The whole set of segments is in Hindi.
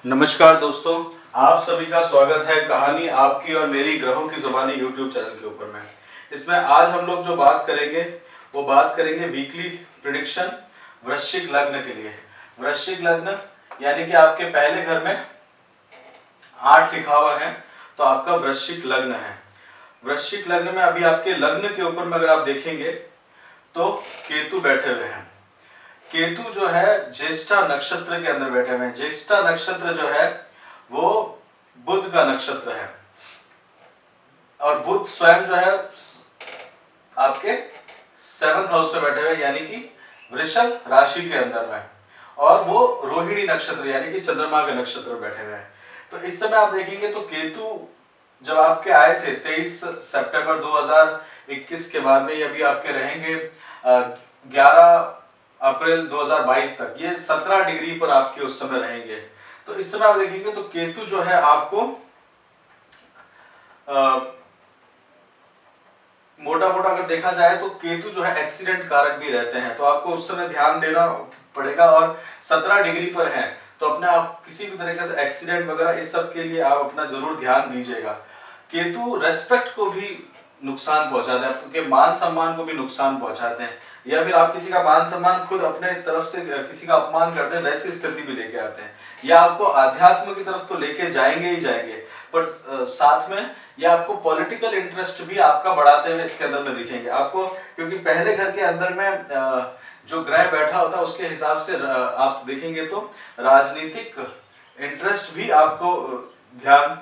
नमस्कार दोस्तों, आप सभी का स्वागत है कहानी आपकी और मेरी ग्रहों की जुबानी यूट्यूब चैनल के ऊपर में। इसमें आज हम लोग जो बात करेंगे वो बात करेंगे वीकली प्रिडिक्शन वृश्चिक लग्न के लिए। वृश्चिक लग्न यानी कि आपके पहले घर में 8 लिखा हुआ है तो आपका वृश्चिक लग्न है। वृश्चिक लग्न में अभी आपके लग्न के ऊपर में अगर आप देखेंगे तो केतु बैठे हुए हैं। केतु जो है ज्येष्ठा नक्षत्र के अंदर बैठे हुए हैं। ज्येष्ठा नक्षत्र जो है वो बुध का नक्षत्र है और बुध स्वयं जो है आपके 7th हाउस में बैठे हुए यानी कि वृषभ राशि के अंदर में, और वो रोहिणी नक्षत्र यानी कि चंद्रमा के नक्षत्र में बैठे हुए हैं। तो इस समय आप देखेंगे तो केतु जब आपके आए थे 23 सितंबर 2021 के बाद में, ये अभी आपके रहेंगे 11 अप्रैल 2022 तक, ये 17 डिग्री पर आपके उस समय रहेंगे। तो इस समय आप देखेंगे तो केतु जो है आपको मोटा मोटा अगर देखा जाए तो केतु जो है एक्सीडेंट कारक भी रहते हैं, तो आपको उस समय ध्यान देना पड़ेगा। और 17 डिग्री पर है तो अपने आप किसी भी तरीके से एक्सीडेंट वगैरह इस सब के लिए आप अपना जरूर ध्यान दीजिएगा। केतु रेस्पेक्ट को भी नुकसान पहुंचाते हैं, आपके मान सम्मान को भी नुकसान पहुंचाते हैं, या फिर आप किसी का मान सम्मान खुद अपने तरफ से किसी का अपमान करते हैं वैसी स्थिति भी लेके आते हैं। या आपको आध्यात्म की तरफ तो लेके जाएंगे ही जाएंगे, पर साथ में या आपको पॉलिटिकल इंटरेस्ट भी आपका बढ़ाते हुए इसके अंदर में दिखेंगे आपको, क्योंकि पहले घर के अंदर में जो ग्रह बैठा होता है उसके हिसाब से आप देखेंगे तो राजनीतिक इंटरेस्ट भी आपको ध्यान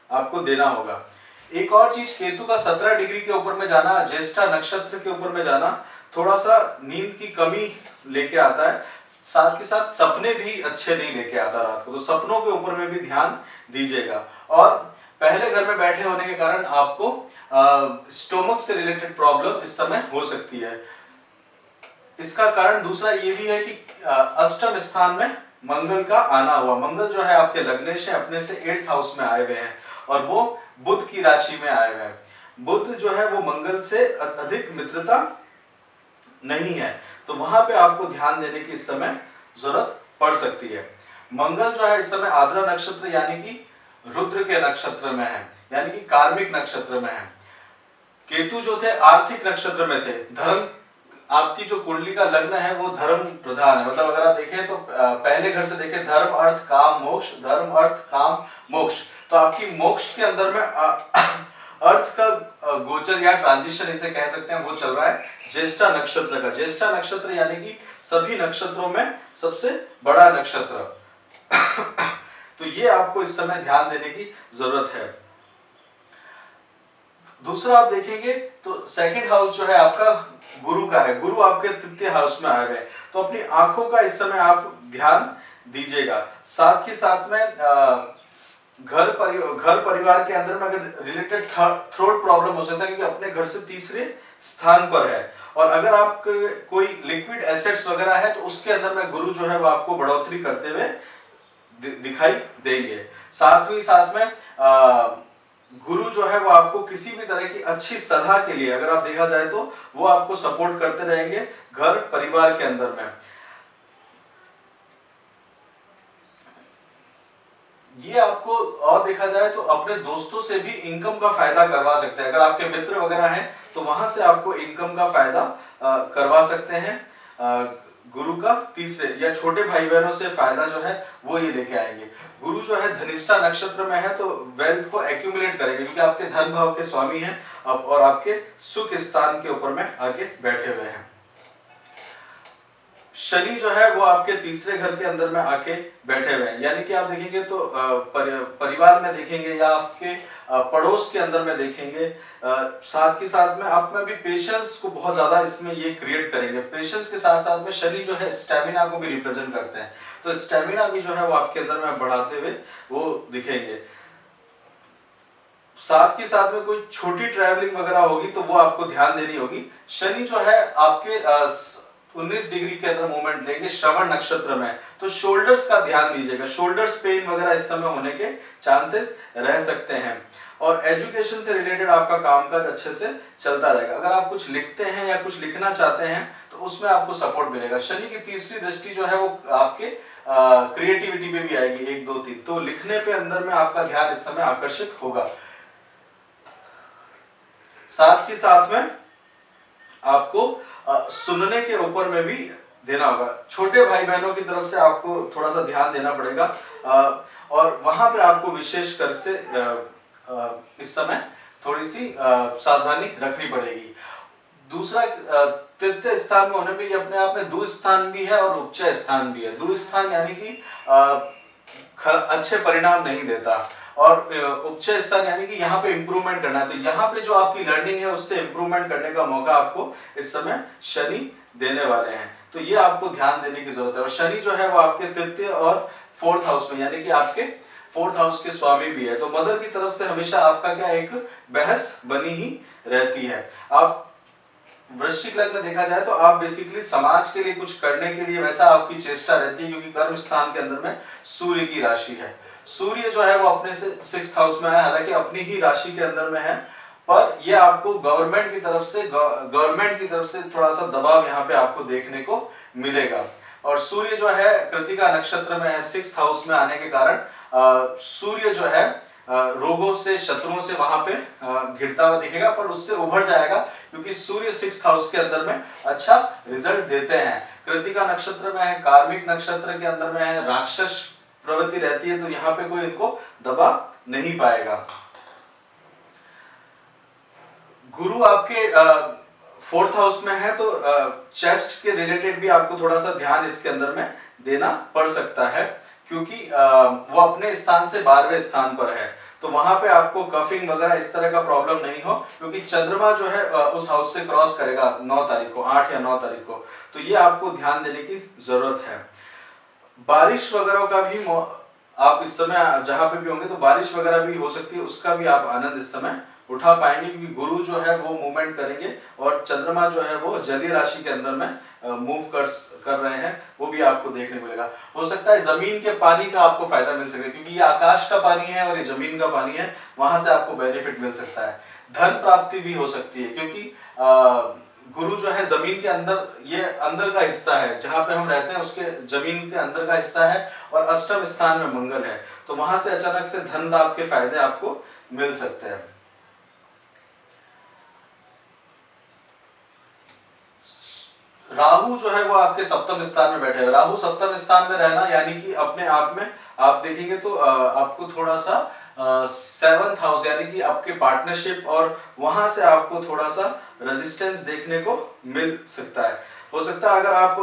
आपको देना होगा। एक और चीज, केतु का 17 डिग्री के ऊपर में जाना, ज्येष्ठा नक्षत्र के ऊपर में जाना थोड़ा सा नींद की कमी लेके आता है, साथ ही साथ सपने भी अच्छे नहीं लेके आता रात को, तो सपनों के ऊपर में भी ध्यान दीजिएगा। और पहले घर में बैठे होने के कारण आपको स्टोमक से रिलेटेड प्रॉब्लम इस समय हो सकती है। इसका कारण दूसरा ये भी है कि अष्टम स्थान में मंगल का आना हुआ। मंगल जो है आपके लग्नेश है, अपने से 8th हाउस में आए हुए हैं और वो बुध की राशि में आए हुए हैं। बुध जो है वो मंगल से अधिक मित्रता नहीं है, तो वहां पे आपको ध्यान देने की इस समय जरूरत पड़ सकती है। मंगल जो है इस समय आद्रा नक्षत्र यानी कि रुद्र के नक्षत्र में है, यानी कि कार्मिक नक्षत्र में है। केतु जो थे आर्थिक नक्षत्र में थे। धर्म, आपकी जो कुंडली का लग्न है वो धर्म प्रधान है, मतलब अगर आप देखें तो पहले घर से देखें धर्म अर्थ काम मोक्ष, धर्म अर्थ काम मोक्ष, तो आपकी मोक्ष के अंदर में अर्थ का गोचर या ट्रांजिशन इसे कह सकते हैं वो चल रहा है ज्येष्ठा नक्षत्र का। ज्येष्ठा नक्षत्र यानी कि सभी नक्षत्रों में सबसे बड़ा नक्षत्र तो ये आपको इस समय ध्यान देने की जरूरत है। दूसरा आप देखेंगे तो सेकंड हाउस जो है आपका गुरु का है। गुरु आपके 3th हाउस में आए हुए हैं, तो अपनी आंखों का इस समय आप ध्यान दीजिएगा। साथ ही साथ में घर परिवार के अंदर में अगर रिलेटेड थ्रोट प्रॉब्लम हो सकता है, क्योंकि अपने घर से तीसरे स्थान पर है। और अगर आप कोई लिक्विड एसेट्स वगैरह है तो उसके अंदर में गुरु जो है वो आपको बढ़ोतरी करते हुए दिखाई देंगे। साथ में गुरु जो है वो आपको किसी भी तरह की अच्छी सलाह के लिए, अगर आप देखा जाए तो वो आपको सपोर्ट करते रहेंगे घर परिवार के अंदर में। ये आपको और देखा जाए तो अपने दोस्तों से भी इनकम का फायदा करवा सकते हैं। अगर आपके मित्र वगैरह हैं तो वहां से आपको इनकम का फायदा करवा सकते हैं। गुरु का तीसरे या छोटे भाई बहनों से फायदा जो है वो ये लेके आएंगे। गुरु जो है धनिष्ठा नक्षत्र में है तो वेल्थ को एक्यूमुलेट करेंगे, क्योंकि आपके धन भाव के स्वामी हैं और आपके सुख स्थान के ऊपर में आके बैठे हुए हैं। शनि जो है वो आपके तीसरे घर के अंदर में आके बैठे हुए हैं, यानी कि आप देखेंगे तो परिवार में देखेंगे या आपके पड़ोस के अंदर में देखेंगे। साथ ही साथ में आप में भी पेशेंस को बहुत ज्यादा इसमें ये क्रिएट करेंगे। पेशेंस के साथ साथ में शनि जो है स्टेमिना को भी रिप्रेजेंट करते हैं, तो स्टेमिना भी जो है वो आपके अंदर में बढ़ाते हुए वो दिखेंगे। साथ ही साथ में कोई छोटी ट्रैवलिंग वगैरह होगी तो वो आपको ध्यान देनी होगी। शनि जो है आपके 19 डिग्री के अंदर मूवमेंट लेंगे श्रवण नक्षत्र में, तो शोल्डर्स का ध्यान दीजिएगा। शोल्डर्स पेन वगैरह इस समय होने के चांसेस रह सकते हैं। और एजुकेशन से रिलेटेड आपका कामकाज अच्छे से चलता रहेगा। अगर आप कुछ लिखते हैं या कुछ लिखना चाहते हैं तो उसमें आपको सपोर्ट मिलेगा। शनि की तीसरी दृष्टि जो है वो आपके क्रिएटिविटी पे भी आएगी 1 2 3, तो लिखने पे अंदर में आपका ध्यान इस समय आकर्षित होगा। साथ ही साथ में आपको सुनने के ऊपर में भी देना होगा। छोटे भाई बहनों की तरफ से आपको थोड़ा सा ध्यान देना पड़ेगा और वहां पे आपको विशेष कर से इस समय थोड़ी सी सावधानी रखनी पड़ेगी। दूसरा, तृतीय स्थान में होने पे ये अपने आप में दु स्थान भी है और उपचय स्थान भी है। दु स्थान यानी कि अच्छे परिणाम नहीं देता और उपचय स्थान यानी कि यहाँ पे इंप्रूवमेंट करना है। तो यहाँ पे जो आपकी लर्निंग है उससे इंप्रूवमेंट करने का मौका आपको इस समय शनि देने वाले हैं, तो ये आपको ध्यान देने की जरूरत है। और शनि जो है वो आपके तृतीय और फोर्थ हाउस में यानी कि आपके फोर्थ हाउस के स्वामी भी है, तो मदर की तरफ से हमेशा आपका क्या एक बहस बनी ही रहती है। आप वृश्चिक लग्न देखा जाए तो आप बेसिकली समाज के लिए कुछ करने के लिए वैसा आपकी चेष्टा रहती है, क्योंकि कर्म स्थान के अंदर में सूर्य की राशि है। सूर्य जो है वो अपने से 6th हाउस में है, हालांकि अपनी ही राशि के अंदर में है, पर ये आपको गवर्नमेंट की तरफ से थोड़ा सा दबाव यहाँ पे आपको देखने को मिलेगा। और सूर्य जो है कृतिका नक्षत्र में है, 6th हाउस में आने के कारण सूर्य जो है रोगों से, शत्रुओं से वहां पे घिरता हुआ दिखेगा, पर उससे उभर जाएगा, क्योंकि सूर्य 6th हाउस के अंदर में अच्छा रिजल्ट देते हैं। कृतिका नक्षत्र में है, कार्मिक नक्षत्र के अंदर में है, राक्षस प्रवृत्ति रहती है, तो यहाँ पे कोई इनको दबा नहीं पाएगा। गुरु आपके 4th हाउस में है, तो चेस्ट के रिलेटेड भी आपको थोड़ा सा ध्यान इसके अंदर में देना पड़ सकता है, क्योंकि वो अपने स्थान से 12वें स्थान पर है, तो वहां पे आपको कफिंग वगैरह इस तरह का प्रॉब्लम नहीं हो, क्योंकि चंद्रमा जो है उस हाउस से क्रॉस करेगा 9 तारीख को, 8 या 9 तारीख को, तो ये आपको ध्यान देने की जरूरत है। बारिश वगैरह का भी आप इस समय जहां पे भी होंगे तो बारिश वगैरह भी हो सकती है, उसका भी आप आनंद इस समय उठा पाएंगे, क्योंकि गुरु जो है वो मूवमेंट करेंगे और चंद्रमा जो है वो जलीय राशि के अंदर में मूव कर रहे हैं, वो भी आपको देखने को मिलेगा। हो सकता है जमीन के पानी का आपको फायदा मिल सके, क्योंकि ये आकाश का पानी है और ये जमीन का पानी है, वहां से आपको बेनिफिट मिल सकता है। धन प्राप्ति भी हो सकती है, क्योंकि गुरु जो है जमीन के अंदर, ये अंदर का हिस्सा है जहां पे हम रहते हैं, उसके जमीन के अंदर का हिस्सा है, और अष्टम स्थान में मंगल है, तो वहां से अचानक से धन लाभ के फायदे आपको मिल सकते हैं। राहु जो है वो आपके 7वें स्थान में बैठे हुए। राहु 7वें स्थान में रहना यानी कि अपने आप में आप देखेंगे तो आपको थोड़ा सा 7th हाउस यानी कि आपके पार्टनरशिप, और वहां से आपको थोड़ा सा रेजिस्टेंस देखने को मिल सकता है। हो सकता है अगर आप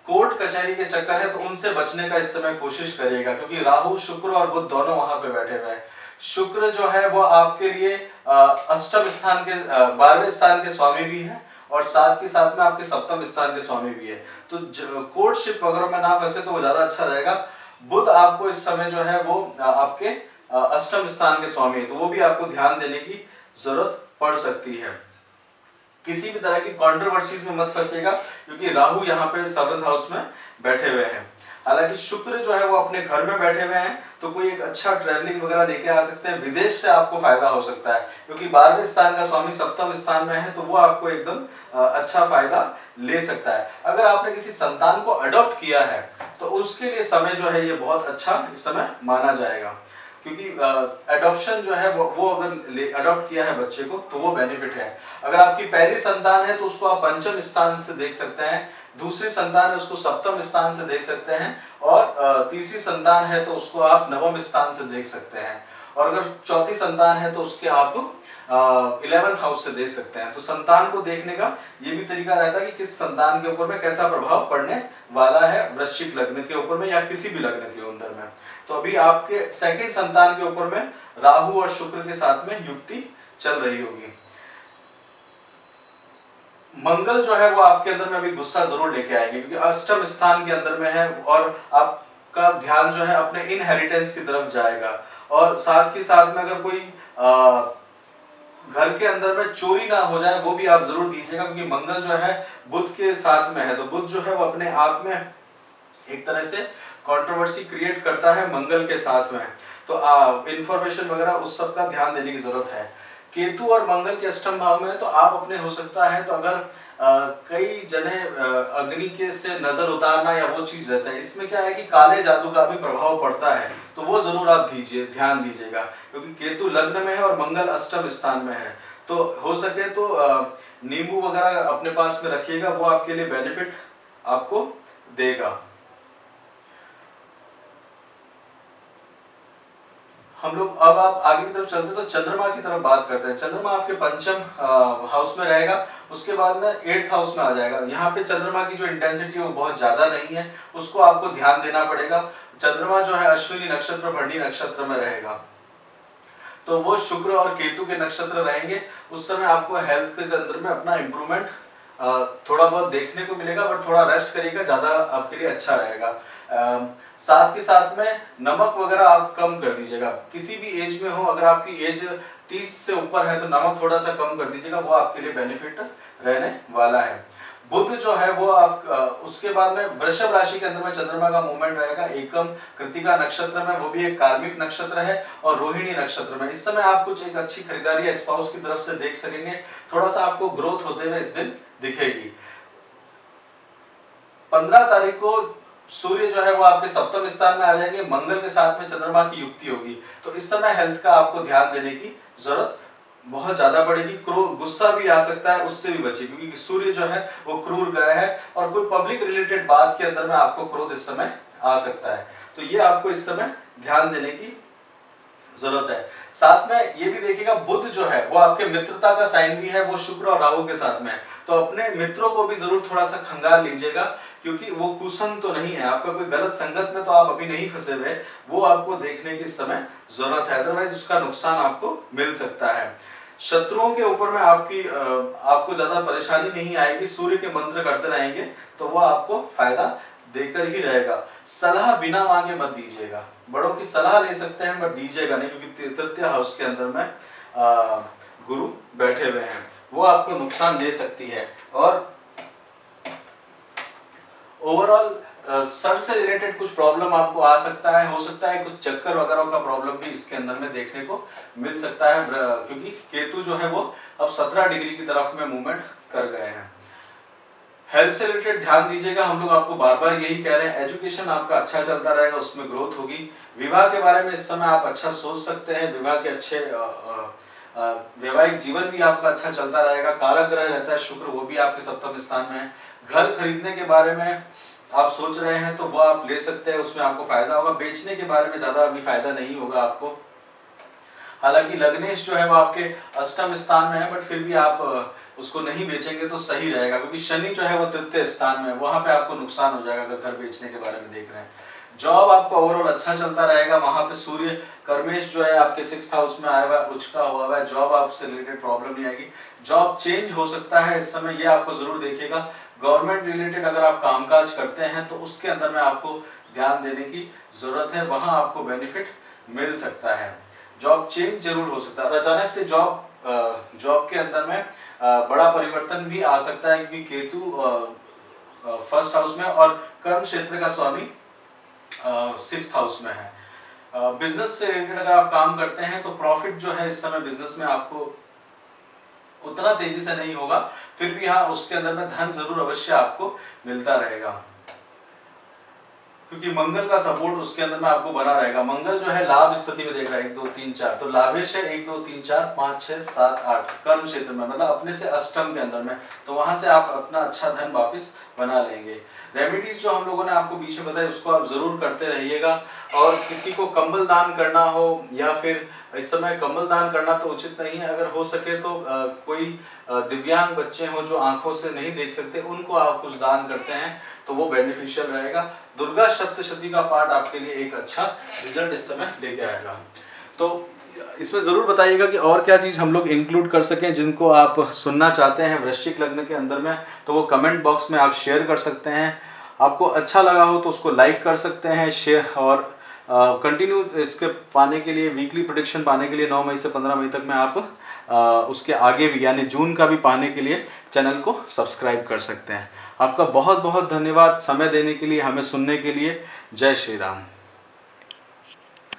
कोर्ट कचहरी के चक्कर है तो उनसे बचने का इस समय कोशिश करिएगा, क्योंकि राहु, शुक्र और बुध दोनों वहां पे बैठे हुए हैं। शुक्र जो है वो आपके लिए अष्टम स्थान के 12वें स्थान के स्वामी भी है, और साथ के साथ में आपके 7वें स्थान के स्वामी भी है, तो कोर्टशिप वगैरह में ना फंसे तो वो ज्यादा अच्छा रहेगा। बुध आपको इस समय जो है वो आपके अष्टम स्थान के स्वामी है, तो वो भी आपको ध्यान देने की जरूरत पड़ सकती है। किसी भी तरह की कंट्रोवर्सीज में मत फंसेगा, क्योंकि राहु यहाँ पे 7th हाउस में बैठे हुए हैं। हालांकि शुक्र जो है वो अपने घर में बैठे हुए हैं, तो कोई एक अच्छा ट्रैवलिंग वगैरह लेके आ सकते हैं, विदेश से आपको फायदा हो सकता है, क्योंकि 12वें स्थान का स्वामी 7वें स्थान में है, तो वो आपको एकदम अच्छा फायदा ले सकता है। अगर आपने किसी संतान को अडॉप्ट किया है तो उसके लिए समय जो है ये बहुत अच्छा इस समय माना जाएगा, क्योंकि एडॉप्शन जो है वो अगर अडॉप्ट किया है बच्चे को तो वो बेनिफिट है। अगर आपकी पहली संतान है तो उसको आप 5वें स्थान से देख सकते हैं, दूसरी संतान है उसको 7वें स्थान से देख सकते हैं, और तीसरी संतान है तो उसको आप 9वें स्थान से देख सकते हैं, और अगर चौथी संतान है तो उसके आप 11th हाउस से देख सकते हैं। तो संतान को देखने का ये भी तरीका रहता है कि किस संतान के ऊपर में कैसा प्रभाव पड़ने वाला है, वृश्चिक लग्न के ऊपर में या किसी भी लग्न के अंदर में। तो अभी आपके सेकंड संतान के ऊपर में राहु और शुक्र के साथ में युक्ति चल रही होगी। मंगल जो है वो आपके अंदर में अभी गुस्सा जरूर लेके आएंगे, क्योंकि अष्टम स्थान के अंदर में है, और आपका ध्यान जो है अपने इनहेरिटेंस की तरफ जाएगा, और साथ ही साथ में अगर कोई घर के अंदर में चोरी ना हो जाए वो भी आप जरूर दीजिएगा, क्योंकि मंगल जो है बुध के साथ में है, तो बुध जो है वो अपने आप में एक तरह से कंट्रोवर्सी क्रिएट करता है मंगल के साथ में, तो इंफॉर्मेशन वगैरह उस सब का ध्यान देने की जरूरत है। केतु और मंगल के अष्टम भाव में है, तो आप अपने हो सकता है तो अगर कई जने अग्नि के से नजर उतारना या वो चीज रहता है। इसमें क्या है कि काले जादू का भी प्रभाव पड़ता है, तो वो जरूर आप ध्यान दीजिएगा, क्योंकि केतु लग्न में है और मंगल अष्टम स्थान में है। तो हो सके तो नींबू वगैरह अपने पास में रखिएगा, वो आपके लिए बेनिफिट आपको देगा। हम लोग अब आप आगे की तरफ चलते हैं तो चंद्रमा की तरफ बात करते हैं। चंद्रमा आपके पंचम हाउस में रहेगा, उसके बाद में 8th हाउस में आ जाएगा। यहाँ पे चंद्रमा की जो इंटेंसिटी है वो बहुत ज्यादा नहीं है, उसको आपको ध्यान देना पड़ेगा। चंद्रमा जो है अश्विनी नक्षत्र, भरणी नक्षत्र में रहेगा, तो वो शुक्र और केतु के नक्षत्र रहेंगे। उस समय आपको हेल्थ के अंदर में अपना इंप्रूवमेंट थोड़ा बहुत देखने को मिलेगा, बट थोड़ा रेस्ट करिएगा, ज्यादा आपके लिए अच्छा रहेगा। साथ के साथ में नमक वगैरह आप कम कर दीजिएगा। किसी भी एज में हो, अगर आपकी एज 30 से ऊपर है तो नमक थोड़ा सा कम कर दीजिएगा, वो आपके लिए बेनिफिट रहने वाला है। बुध जो है वो आप उसके बाद में वृषभ राशि के अंदर में चंद्रमा का मूवमेंट रहेगा एकम कृतिका नक्षत्र में, वो भी एक कार्मिक नक्षत्र है, और रोहिणी नक्षत्र में। इस समय आप कुछ एक अच्छी खरीदारी स्पाउस की तरफ से देख सकेंगे, थोड़ा सा आपको ग्रोथ होते हुए इस दिन दिखेगी। 15 तारीख को सूर्य जो है वो आपके सप्तम स्थान में आ जाएंगे, मंगल के साथ में चंद्रमा की युक्ति होगी, तो इस समय हेल्थ का आपको ध्यान देने की जरूरत बहुत ज्यादा पड़ेगी। गुस्सा भी आ सकता है, उससे भी बचिए, क्योंकि सूर्य जो है वो क्रूर ग्रह है, और कोई पब्लिक रिलेटेड बात के अंदर में आपको क्रोध इस समय आ सकता है, तो ये आपको इस समय ध्यान देने की जरूरत है। साथ में ये भी देखिएगा, बुध जो है वो आपके मित्रता का साइन भी है, वो शुक्र और राहु के साथ में है, तो अपने मित्रों को भी जरूर थोड़ा सा खंगाल लीजिएगा, क्योंकि वो कुसंग तो नहीं है, आपका कोई गलत संगत में तो आप अभी नहीं फंसे हुए, वो आपको देखने की समय जरूरत है, अदरवाइज उसका नुकसान आपको मिल सकता है। शत्रुओं के ऊपर में आपको ज्यादा परेशानी नहीं आएगी, सूर्य के मंत्र करते रहेंगे तो वो आपको फायदा देकर ही रहेगा। सलाह बिना मांगे मत दीजिएगा, बड़ों की सलाह ले सकते हैं बट दीजिएगा नहीं, क्योंकि तृतीय हाउस के अंदर में गुरु बैठे हुए हैं, वो आपको नुकसान दे सकती है। और ओवरऑल सर से रिलेटेड कुछ प्रॉब्लम आपको आ सकता है, हो सकता है कुछ चक्कर वगैरह का प्रॉब्लम भी इसके अंदर में देखने को मिल सकता है, क्योंकि केतु जो है वो अब 17 डिग्री की तरफ में मूवमेंट कर गए हैं। हेल्थ से रिलेटेड ध्यान दीजिएगा, हम लोग आपको बार बार यही कह रहे हैं। एजुकेशन आपका अच्छा चलता रहेगा, उसमें ग्रोथ होगी। विवाह के बारे में इस समय आप अच्छा सोच सकते हैं, विवाह के अच्छे वैवाहिक जीवन भी आपका अच्छा चलता रहेगा। कारक ग्रह रहता है शुक्र, वो भी आपके सप्तम स्थान में है। घर खरीदने के बारे में आप सोच रहे हैं तो वो आप ले सकते हैं, उसमें आपको फायदा होगा। बेचने के बारे में ज्यादा अभी फायदा नहीं होगा आपको, हालांकि लग्नेश जो है वो आपके अष्टम स्थान में है, बट फिर भी आप उसको नहीं बेचेंगे तो सही रहेगा, क्योंकि शनि जो है वो तृतीय स्थान में है, वहां पे आपको नुकसान हो जाएगा अगर घर बेचने के बारे में देख रहे हैं। जॉब आपका ओवरऑल अच्छा चलता रहेगा, वहां पे सूर्य कर्मेश जो है आपके 6th हाउस में आया हुआ है, उचका हुआ है, जॉब आपसे रिलेटेड प्रॉब्लम नहीं आएगी। जॉब चेंज हो सकता है इस समय, ये आपको जरूर देखिएगा। गवर्नमेंट रिलेटेड अगर आप कामकाज करते हैं तो उसके अंदर में आपको ध्यान देने की जरूरत है, वहां आपको बेनिफिट मिल सकता है। जॉब चेंज जरूर हो सकता है, और अचानक से जॉब के अंदर में बड़ा परिवर्तन भी आ सकता है, क्योंकि केतु 1st हाउस में और कर्म क्षेत्र का स्वामी 6th हाउस में है। बिजनेस से रिलेटेड अगर आप काम करते हैं तो प्रॉफिट जो है इस समय बिजनेस में आपको उतना तेजी से नहीं होगा, फिर भी हाँ उसके अंदर में धन जरूर अवश्य आपको मिलता रहेगा, क्योंकि मंगल का सपोर्ट उसके अंदर में आपको बना रहेगा। मंगल जो है लाभ स्थिति में देख रहा है 1 2 3 4, तो लाभेश है 1 2 3 4 5 6 7 8 कर्म क्षेत्र में, मतलब अपने से अष्टम के अंदर में, तो वहां से आप अपना अच्छा धन वापिस बना लेंगे। रेमेडीज जो हम लोगों ने आपको बीच में बताया उसको आप जरूर करते रहिएगा। और किसी को कंबल दान करना हो, या फिर इस समय कंबल दान करना तो उचित नहीं है, अगर हो सके तो कोई दिव्यांग बच्चे हो जो आंखों से नहीं देख सकते, उनको आप कुछ दान करते हैं तो वो बेनिफिशियल रहेगा। दुर्गा सप्तशती का पाठ आपके लिए एक अच्छा रिजल्ट इस समय लेके आएगा। तो इसमें जरूर बताइएगा कि और क्या चीज हम लोग इंक्लूड कर सकें, जिनको आप सुनना चाहते हैं वृश्चिक लग्न के अंदर में, तो वो कमेंट बॉक्स में आप शेयर कर सकते हैं। आपको अच्छा लगा हो तो उसको लाइक कर सकते हैं, शेयर, और कंटिन्यू इसके पाने के लिए, वीकली प्रेडिक्शन पाने के लिए 9 मई से 15 मई तक में आप उसके आगे भी यानी जून का भी पाने के लिए चैनल को सब्सक्राइब कर सकते हैं। आपका बहुत बहुत धन्यवाद समय देने के लिए, हमें सुनने के लिए। जय श्री राम।